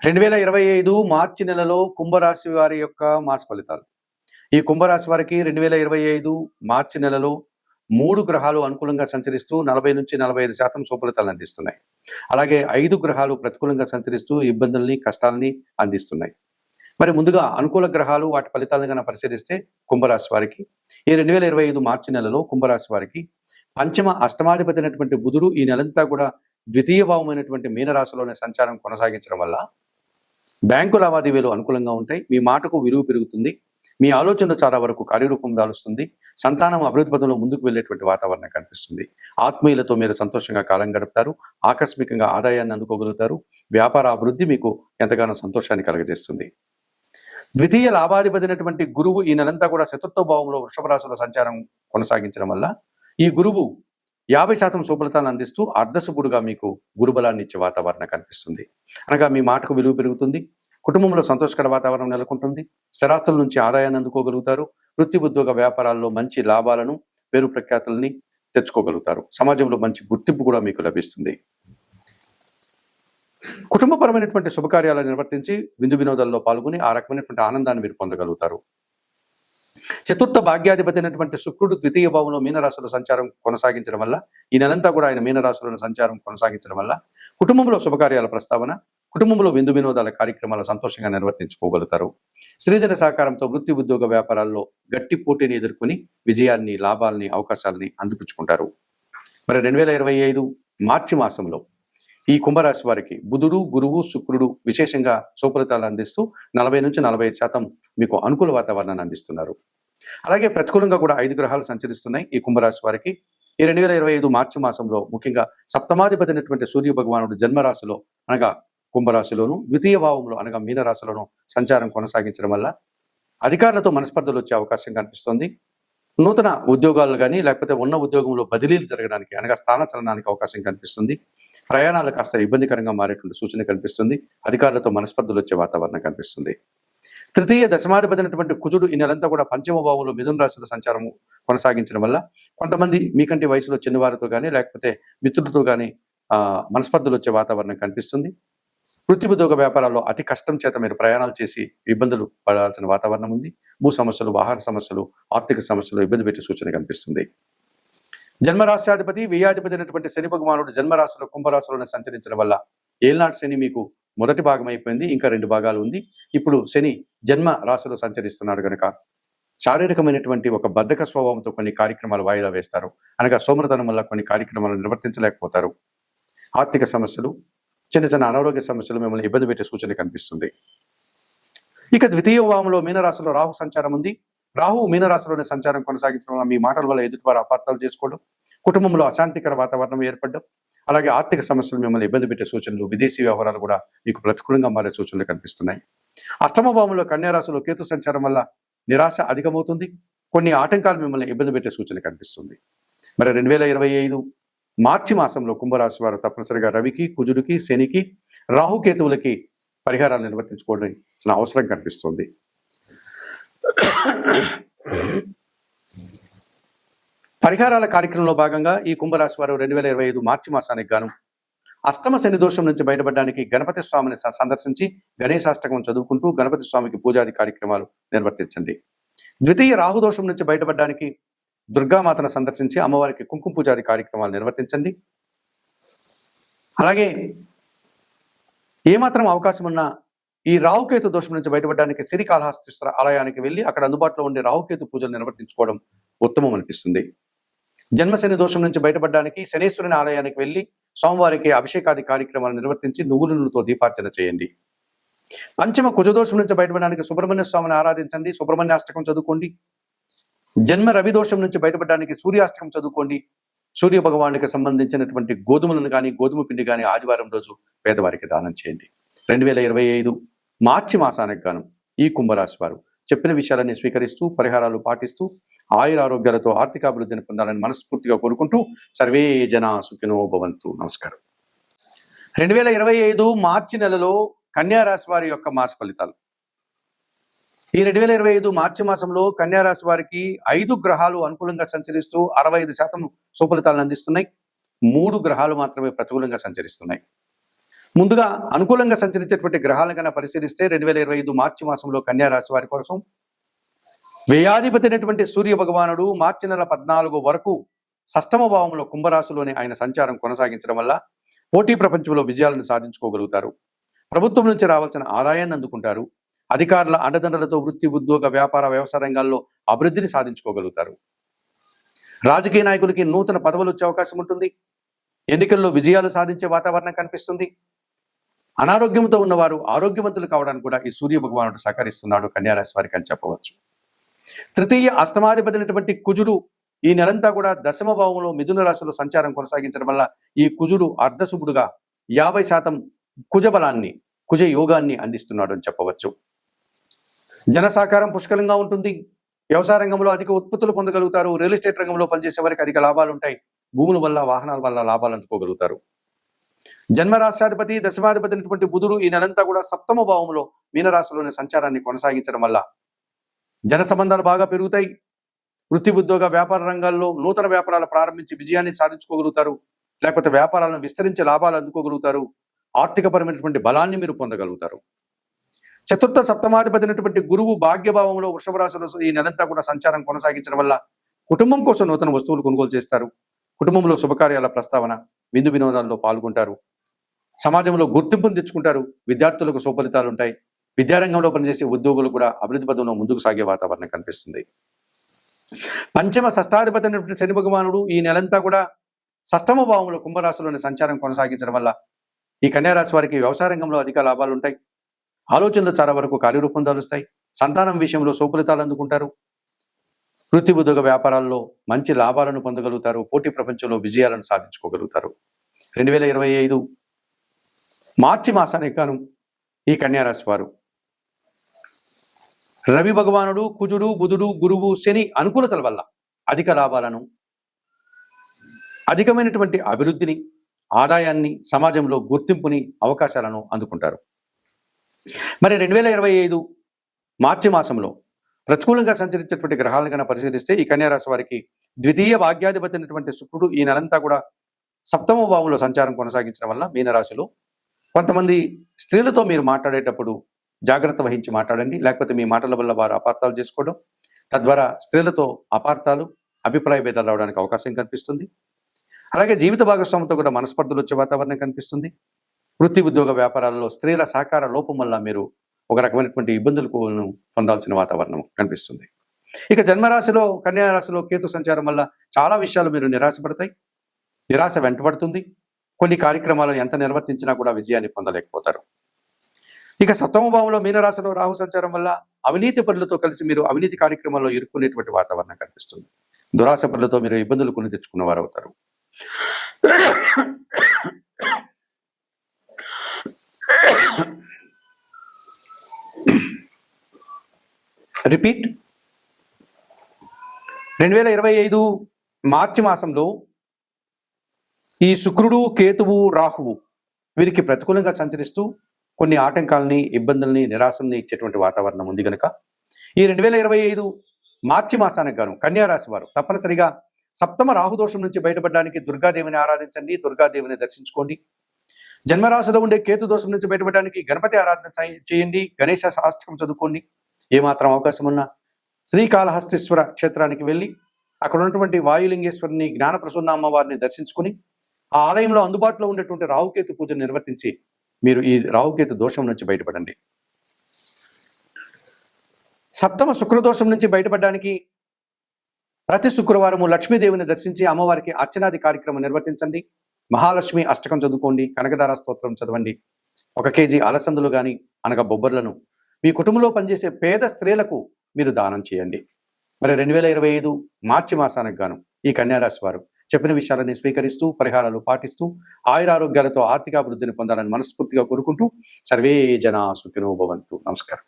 2025 మార్చి నెలలో కుంభరాశి వారి యొక్క మాస ఫలితాలు. ఈ కుంభరాశి వారికి 2025 మార్చి నెలలో 3 గ్రహాలు అనుకూలంగా సంచరిస్తూ 40-45% శుభఫలితాలను అందిస్తున్నాయి. అలాగే 5 గ్రహాలు ప్రతికూలంగా సంచరిస్తూ ఇబ్బందుల్ని, కష్టాలని అందిస్తున్నాయి. మరి ముందుగా అనుకూల గ్రహాలు వాటి ఫలితాలను కనుక పరిశీలిస్తే కుంభరాశి వారికి ఈ 2025 మార్చి నెలలో కుంభరాశి వారికి పంచమ అష్టమాధిపతి అయినటువంటి బుధుడు ఈ నెలంతా కూడా ద్వితీయ భావమైనటువంటి మీనరాశిలోనే సంచారం కొనసాగించడం వల్ల బ్యాంకు లావాదేవీలు అనుకూలంగా ఉంటాయి. మీ మాటకు విలువ పెరుగుతుంది. మీ ఆలోచనలు చాలా వరకు కార్యరూపం దాలుస్తుంది. సంతానం అభివృద్ధి పదంలో ముందుకు వెళ్ళేటువంటి వాతావరణం కనిపిస్తుంది. ఆత్మీయులతో మీరు సంతోషంగా కాలం గడుపుతారు. ఆకస్మికంగా ఆదాయాన్ని అందుకోగలుగుతారు. వ్యాపార అభివృద్ధి మీకు ఎంతగానో సంతోషాన్ని కలగజేస్తుంది. ద్వితీయ లాభాధిపతి అయినటువంటి గురువు ఈ నెలంతా కూడా చతుర్థ భావంలో వృషభ రాశిలో సంచారం కొనసాగించడం వల్ల ఈ గురువు 50% శుభఫలితాలను అందిస్తూ అర్ధశుభుడుగా మీకు గురుబలాన్ని ఇచ్చే వాతావరణం కనిపిస్తుంది. అనగా మీ మాటకు విలువ పెరుగుతుంది. కుటుంబంలో సంతోషకర వాతావరణం నెలకొంటుంది. స్థిరాస్తుల నుంచి ఆదాయాన్ని అందుకోగలుగుతారు. వృత్తి ఉద్యోగ వ్యాపారాల్లో మంచి లాభాలను, పేరు ప్రఖ్యాతుల్ని తెచ్చుకోగలుగుతారు. సమాజంలో మంచి గుర్తింపు కూడా మీకు లభిస్తుంది. కుటుంబపరమైనటువంటి శుభకార్యాలను నిర్వర్తించి విందు వినోదాల్లో పాల్గొని ఆ రకమైనటువంటి ఆనందాన్ని మీరు పొందగలుగుతారు. చతుర్థ భాగ్యాధిపతి అయినటువంటి శుక్రుడు ద్వితీయ భావంలో మీనరాశిలో సంచారం కొనసాగించడం వల్ల ఈ నెలంతా కూడా ఆయన మీనరాశిలో సంచారం కొనసాగించడం వల్ల కుటుంబంలో శుభకార్యాల ప్రస్తావన, కుటుంబంలో విందు వినోదాల కార్యక్రమాలు సంతోషంగా నిర్వర్తించుకోగలుగుతారు. స్త్రీజన సహకారంతో వృత్తి ఉద్యోగ వ్యాపారాల్లో గట్టి పోటీని ఎదుర్కొని విజయాన్ని, లాభాలని, అవకాశాలని అందిపుచ్చుకుంటారు. మరి 2025 మార్చి మాసంలో ఈ కుంభరాశి వారికి బుధుడు, గురువు, శుక్రుడు విశేషంగా శుభఫలితాలు అందిస్తూ 40-45% మీకు అనుకూల వాతావరణాన్ని అందిస్తున్నారు. అలాగే ప్రతికూలంగా కూడా 5 గ్రహాలు సంచరిస్తున్నాయి ఈ కుంభరాశి వారికి. ఈ 2025 మార్చి మాసంలో ముఖ్యంగా సప్తమాధిపతి అయినటువంటి సూర్య భగవానుడు జన్మరాశిలో అనగా కుంభరాశిలోను, ద్వితీయ భావంలో అనగా మీనరాశిలోను సంచారం కొనసాగించడం వల్ల అధికారులతో మనస్పర్ధలు వచ్చే అవకాశం కనిపిస్తుంది. నూతన ఉద్యోగాలు కానీ లేకపోతే ఉన్న ఉద్యోగంలో బదిలీలు జరగడానికి అనగా స్థానచలనానికి అవకాశం కనిపిస్తుంది. ప్రయాణాలు కాస్త ఇబ్బందికరంగా మారేటువంటి సూచన కనిపిస్తుంది. అధికారులతో మనస్పర్ధలు వచ్చే వాతావరణం కనిపిస్తుంది. తృతీయ దశమాధిపతి అయినటువంటి కుజుడు ఈ నెలంతా కూడా పంచమ భావంలో మిథున రాశిలో సంచారం కొనసాగించడం వల్ల కొంతమంది మీకంటే వయసులో చిన్నవారితో కానీ లేకపోతే మిత్రులతో కానీ మనస్పర్ధలు వచ్చే వాతావరణం కనిపిస్తుంది. వృత్తి ఉద్యోగ వ్యాపారాల్లో అతి కష్టం చేత మీరు ప్రయాణాలు చేసి ఇబ్బందులు పడాల్సిన వాతావరణం ఉంది. భూ సమస్యలు, ఆహార సమస్యలు, ఆర్థిక సమస్యలు ఇబ్బంది పెట్టే సూచన కనిపిస్తుంది. జన్మరాశ్యాధిపతి, వ్యయాధిపతి అయినటువంటి శని భగవానుడు జన్మరాశిలో కుంభరాశిలోనే సంచరించడం వల్ల ఏళ్నాటి శని మీకు మొదటి భాగం అయిపోయింది. ఇంకా 2 భాగాలు ఉంది. ఇప్పుడు శని జన్మ రాశిలో సంచరిస్తున్నాడు కనుక శారీరకమైనటువంటి ఒక బద్ధక స్వభావంతో కొన్ని కార్యక్రమాలు వాయిదా వేస్తారు. అనగా సోమరతనం వల్ల కొన్ని కార్యక్రమాలు నిర్వర్తించలేకపోతారు. ఆర్థిక సమస్యలు, చిన్న చిన్న అనారోగ్య సమస్యలు మిమ్మల్ని ఇబ్బంది పెట్టే సూచన కనిపిస్తుంది. ఇక ద్వితీయ భావంలో మీనరాశిలో రాహు సంచారం ఉంది. రాహు మీనరాశిలోనే సంచారం కొనసాగించడం వల్ల మీ మాటల వల్ల ఎదుటివారు అపార్థాలు చేసుకోవడం, కుటుంబంలో అశాంతికర వాతావరణం ఏర్పడడం, అలాగే ఆర్థిక సమస్యలు మిమ్మల్ని ఇబ్బంది పెట్టే సూచనలు, విదేశీ వ్యవహారాలు కూడా మీకు ప్రతికూలంగా మారే సూచనలు కనిపిస్తున్నాయి. అష్టమ భావంలో కన్యారాశిలో కేతు సంచారం వల్ల నిరాశ అధికమవుతుంది. కొన్ని ఆటంకాలు మిమ్మల్ని ఇబ్బంది పెట్టే సూచన కనిపిస్తుంది. మరి 2025 మార్చి మాసంలో కుంభరాశి వారు తప్పనిసరిగా రవికి, కుజుడికి, శనికి, రాహుకేతువులకి పరిహారాలు నిర్వర్తించుకోవాల్సిన అవసరం కనిపిస్తుంది. పరిహారాల కార్యక్రమంలో భాగంగా ఈ కుంభరాశి వారు 2025 మార్చి మాసానికి గాను అష్టమ శని దోషం నుంచి బయటపడడానికి గణపతి స్వామిని సందర్శించి గణేశాష్టకం చదువుకుంటూ గణపతి స్వామికి పూజాది కార్యక్రమాలు నిర్వర్తించండి. ద్వితీయ రాహు దోషం నుంచి బయటపడడానికి దుర్గామాతను సందర్శించి అమ్మవారికి కుంకుమ పూజాది కార్యక్రమాలు నిర్వర్తించండి. అలాగే ఏమాత్రం అవకాశం ఉన్నా ఈ రాహుకేతు దోషం నుంచి బయటపడడానికి శ్రీకాళహస్తీశ్వర ఆలయానికి వెళ్ళి అక్కడ అందుబాటులో ఉండే రాహుకేతు పూజలు నిర్వర్తించుకోవడం ఉత్తమం అనిపిస్తుంది. జన్మశని దోషం నుంచి బయటపడడానికి శనేశ్వరుని ఆలయానికి వెళ్ళి సోమవారికి అభిషేకాది కార్యక్రమాలు నిర్వర్తించి నువ్వుల నూనెతో దీపార్చన చేయండి. పంచమ కుజదోషం నుంచి బయటపడడానికి సుబ్రహ్మణ్య స్వామిని ఆరాధించండి. సుబ్రహ్మణ్యాష్టకం చదువుకోండి. జన్మ రవి దోషం నుంచి బయటపడడానికి సూర్యాష్టకం చదువుకోండి. సూర్య భగవానుడికి సంబంధించినటువంటి గోధుమలను కానీ గోధుమ పిండి కానీ ఆదివారం రోజు పేదవారికి దానం చేయండి. 2025 మార్చి మాసానికి గాను ఈ కుంభరాశి వారు చెప్పిన విషయాలన్నీ స్వీకరిస్తూ పరిహారాలు పాటిస్తూ ఆయురారోగ్యాలతో ఆర్థికాభివృద్ధిని పొందాలని మనస్ఫూర్తిగా కోరుకుంటూ సర్వే జనా సుఖినో భవంతు. నమస్కారం. 2025 మార్చి నెలలో కన్యారాశి వారి యొక్క మాస ఫలితాలు. ఈ 2025 మార్చి మాసంలో కన్యారాశి వారికి 5 గ్రహాలు అనుకూలంగా సంచరిస్తూ 65% సుఫలితాలను అందిస్తున్నాయి. 3 గ్రహాలు మాత్రమే ప్రతికూలంగా సంచరిస్తున్నాయి. ముందుగా అనుకూలంగా సంచరించేటువంటి గ్రహాలను కన్నా పరిశీలిస్తే 2025 మార్చి మాసంలో కన్యా రాశి వారి కోసం వ్యయాధిపతి అయినటువంటి సూర్య భగవానుడు మార్చి నెల 14 వరకు షష్టమ భావంలో కుంభరాశిలోనే ఆయన సంచారం కొనసాగించడం వల్ల పోటీ ప్రపంచంలో విజయాలను సాధించుకోగలుగుతారు. ప్రభుత్వం నుంచి రావాల్సిన ఆదాయాన్ని అందుకుంటారు. అధికారుల అండదండలతో వృత్తి, ఉద్యోగ, వ్యాపార, వ్యవసాయ రంగాల్లో అభివృద్ధిని సాధించుకోగలుగుతారు. రాజకీయ నాయకులకి నూతన పదవులు వచ్చే అవకాశం ఉంటుంది. ఎన్నికల్లో విజయాలు సాధించే వాతావరణం కనిపిస్తుంది. అనారోగ్యంతో ఉన్నవారు ఆరోగ్యవంతులు కావడానికి కూడా ఈ సూర్య భగవానుడు సహకరిస్తున్నాడు కన్యారాశి వారికి అని చెప్పవచ్చు. తృతీయ అష్టమాధిపతినటువంటి కుజుడు ఈ నెలంతా కూడా దశమ భావంలో మిథున రాశిలో సంచారం కొనసాగించడం వల్ల ఈ కుజుడు అర్ధశుభుడుగా 50% కుజబలాన్ని, కుజ యోగాన్ని అందిస్తున్నాడు అని చెప్పవచ్చు. జన సహకారం పుష్కలంగా ఉంటుంది. వ్యవసాయ రంగంలో అధిక ఉత్పత్తులు పొందగలుగుతారు. రియల్ ఎస్టేట్ రంగంలో పనిచేసే వారికి అధిక లాభాలు ఉంటాయి. భూముల వల్ల, వాహనాల వల్ల లాభాలు అందుకోగలుగుతారు. జన్మరాశ్యాధిపతి, దశమాధిపతి అయినటువంటి బుధుడు ఈ నెలంతా కూడా సప్తమ భావంలో మీనరాశిలోని సంచారాన్ని కొనసాగించడం వల్ల జన సంబంధాలు బాగా పెరుగుతాయి. వృత్తి, ఉద్యోగ, వ్యాపార రంగాల్లో నూతన వ్యాపారాలు ప్రారంభించి విజయాన్ని సాధించుకోగలుగుతారు. లేకపోతే వ్యాపారాలను విస్తరించి లాభాలు అందుకోగలుగుతారు. ఆర్థికపరమైనటువంటి బలాన్ని మీరు పొందగలుగుతారు. చతుర్థ సప్తమాధిపతి అయినటువంటి గురువు భాగ్యభావంలో వృషభ రాశిలో ఈ నెలంతా కూడా సంచారం కొనసాగించడం వల్ల కుటుంబం కోసం నూతన వస్తువులు కొనుగోలు చేస్తారు. కుటుంబంలో శుభకార్యాల ప్రస్తావన, విందు వినోదాల్లో పాల్గొంటారు. సమాజంలో గుర్తింపును తెచ్చుకుంటారు. విద్యార్థులకు సుఫలితాలు ఉంటాయి. విద్యారంగంలో పనిచేసే ఉద్యోగులు కూడా అభివృద్ధి పదంలో ముందుకు సాగే వాతావరణం కనిపిస్తుంది. పంచమ షష్టాధిపతి అయినటువంటి శని భగవానుడు ఈ నెలంతా కూడా షష్టమ భావంలో కుంభరాశిలోని సంచారం కొనసాగించడం వల్ల ఈ కన్యారాశి వారికి వ్యవసాయ రంగంలో అధిక లాభాలు ఉంటాయి. ఆలోచనలు చాలా వరకు కార్యరూపం దాలుస్తాయి. సంతానం విషయంలో సుఫలితాలు అందుకుంటారు. వృత్తి, ఉద్యోగ, వ్యాపారాల్లో మంచి లాభాలను పొందగలుగుతారు. పోటీ ప్రపంచంలో విజయాలను సాధించుకోగలుగుతారు. 2025 మార్చి మాసానికి గాను ఈ కన్యారాశి వారు రవి భగవానుడు, కుజుడు, బుధుడు, గురువు, శని అనుకూలతల వల్ల అధిక లాభాలను, అధికమైనటువంటి అభివృద్ధిని, ఆదాయాన్ని, సమాజంలో గుర్తింపుని, అవకాశాలను అందుకుంటారు. మరి 2025 మార్చి మాసంలో ప్రతికూలంగా సంచరించేటువంటి గ్రహాలను కన్నా పరిశీలిస్తే ఈ కన్యారాశి వారికి ద్వితీయ భాగ్యాధిపతి అయినటువంటి శుక్రుడు ఈ నెలంతా కూడా సప్తమ భావంలో సంచారం కొనసాగించడం వల్ల మీనరాశిలో కొంతమంది స్త్రీలతో మీరు మాట్లాడేటప్పుడు జాగ్రత్త వహించి మాట్లాడండి. లేకపోతే మీ మాటల వల్ల వారు అపార్థాలు చేసుకోవడం, తద్వారా స్త్రీలతో అపార్థాలు, అభిప్రాయ భేదాలు రావడానికి అవకాశం కనిపిస్తుంది. అలాగే జీవిత భాగస్వామితో కూడా మనస్పర్ధలు వచ్చే వాతావరణం కనిపిస్తుంది. వృత్తి, ఉద్యోగ, వ్యాపారాల్లో స్త్రీల సహకార లోపం వల్ల మీరు ఒక రకమైనటువంటి ఇబ్బందులకు పొందాల్సిన వాతావరణం కనిపిస్తుంది. ఇక జన్మరాశిలో కన్యారాశిలో కేతు సంచారం వల్ల చాలా విషయాలు మీరు నిరాశపడతాయి. నిరాశ వెంటబడుతుంది. కొన్ని కార్యక్రమాలను ఎంత నిర్వర్తించినా కూడా విజయాన్ని పొందలేకపోతారు. ఇక సప్తమ భావంలో మీనరాశిలో రాహు సంచారం వల్ల అవినీతి పరులతో కలిసి మీరు అవినీతి కార్యక్రమాల్లో ఇరుక్కునేటువంటి వాతావరణం కనిపిస్తుంది. దురాశ పరులతో మీరు ఇబ్బందులు కొని తెచ్చుకున్న వారు అవుతారు. రిపీట్ 2025 మార్చి మాసంలో ఈ శుక్రుడు, కేతువు, రాహువు వీరికి ప్రతికూలంగా సంచరిస్తూ కొన్ని ఆటంకాలని, ఇబ్బందుల్ని, నిరాశల్ని ఇచ్చేటువంటి వాతావరణం ఉంది కనుక ఈ 2025 మార్చి మాసానికి గాను కన్యారాశి వారు తప్పనిసరిగా సప్తమ రాహుదోషం నుంచి బయటపడడానికి దుర్గాదేవిని ఆరాధించండి. దుర్గాదేవిని దర్శించుకోండి. జన్మరాశిలో ఉండే కేతు దోషం నుంచి బయటపడడానికి గణపతి ఆరాధన చేయండి. గణేశ అష్టకం చదువుకోండి. ఏమాత్రం అవకాశం ఉన్నా శ్రీకాళహస్తీశ్వర క్షేత్రానికి వెళ్ళి అక్కడ ఉన్నటువంటి వాయులింగేశ్వరిని, జ్ఞానప్రసన్న అమ్మవారిని దర్శించుకుని ఆ ఆలయంలో అందుబాటులో ఉండేటువంటి రాహుకేతు పూజను నిర్వర్తించి మీరు ఈ రాహుకేతు దోషం నుంచి బయటపడండి. సప్తమ శుక్రదోషం నుంచి బయటపడడానికి ప్రతి శుక్రవారము లక్ష్మీదేవిని దర్శించి అమ్మవారికి అర్చనాది కార్యక్రమం నిర్వర్తించండి. మహాలక్ష్మి అష్టకం చదువుకోండి. కనకదార స్తోత్రం చదవండి. 1 కేజీ అలసందులు కానీ అనగా బొబ్బర్లను మీ కుటుంబంలో పనిచేసే పేద స్త్రీలకు మీరు దానం చేయండి. మరి 2025 మార్చి మాసానికి గాను ఈ కన్యారాశి వారు చెప్పిన విషయాలని స్వీకరిస్తూ పరిహారాలు పాటిస్తూ ఆయురారోగ్యాలతో ఆర్థికాభివృద్ధిని పొందాలని మనస్ఫూర్తిగా కోరుకుంటూ సర్వే జనా సుఖినో భవంతు. నమస్కారం.